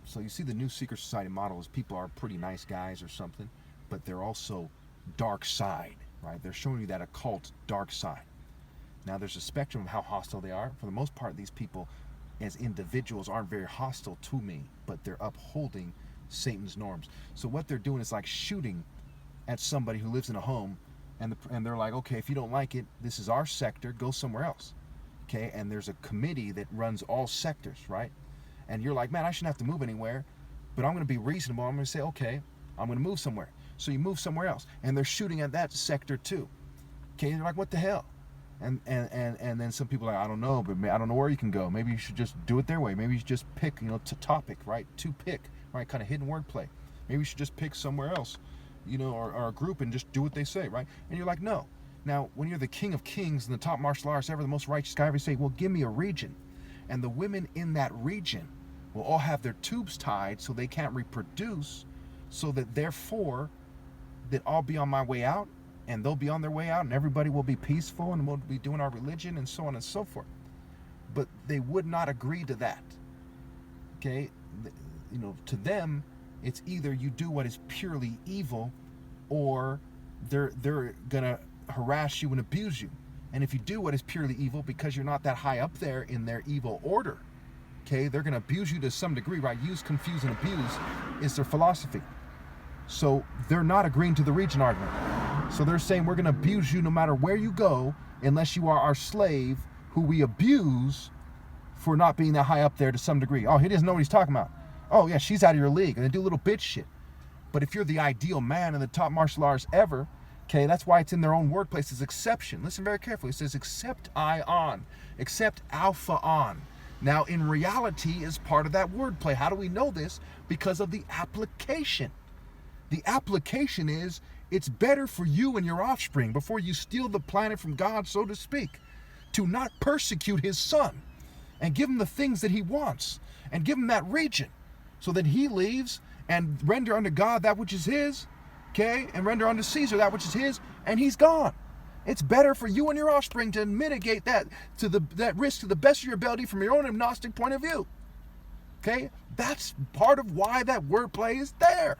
So you see the new secret society model is people are pretty nice guys or something, but they're also dark side, right? They're showing you that occult dark side. Now there's a spectrum of how hostile they are. For the most part, these people as individuals aren't very hostile to me, but they're upholding Satan's norms. So what they're doing is like shooting at somebody who lives in a home, and they're like, okay, if you don't like it, this is our sector, go somewhere else. Okay, and there's a committee that runs all sectors, right? And you're like, man, I shouldn't have to move anywhere, but I'm going to be reasonable. I'm going to say, okay, I'm going to move somewhere. So you move somewhere else, and they're shooting at that sector too. Okay, you're like, what the hell? And then some people are like, I don't know, but I don't know where you can go. Maybe you should just do it their way. Maybe you should just pick, topic, right? To pick, right? Kind of hidden wordplay. Maybe you should just pick somewhere else, or a group and just do what they say, right? And you're like, no. Now, when you're the king of kings and the top martial artist ever, the most righteous guy ever, you say, well, give me a region. And the women in that region will all have their tubes tied so they can't reproduce, so that therefore that I'll be on my way out and they'll be on their way out and everybody will be peaceful and we'll be doing our religion and so on and so forth. But they would not agree to that. Okay? To them, it's either you do what is purely evil or they're going to harass you and abuse you. And if you do what is purely evil because you're not that high up there in their evil order, okay, they're going to abuse you to some degree, right? Use, confuse, and abuse is their philosophy. So they're not agreeing to the region argument. So they're saying we're going to abuse you no matter where you go unless you are our slave who we abuse for not being that high up there to some degree. Oh, he doesn't know what he's talking about. Oh, yeah, she's out of your league. And they do little bitch shit. But if you're the ideal man and the top martial artist ever, okay, that's why it's in their own wordplace as exception. Listen very carefully. It says except I on, except alpha on. Now, in reality is part of that wordplay. How do we know this? Because of the application. The application is it's better for you and your offspring before you steal the planet from God, so to speak, to not persecute his son and give him the things that he wants and give him that region so that he leaves and render unto God that which is his, okay, and render unto Caesar that which is his, and he's gone. It's better for you and your offspring to mitigate that risk to the best of your ability from your own agnostic point of view. Okay? That's part of why that wordplay is there.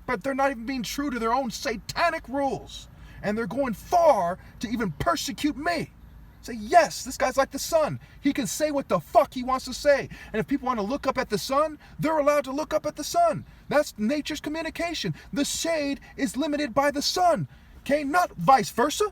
But they're not even being true to their own satanic rules. And they're going far to even persecute me. Say, yes, this guy's like the sun. He can say what the fuck he wants to say. And if people want to look up at the sun, they're allowed to look up at the sun. That's nature's communication. The shade is limited by the sun. Okay, not vice versa.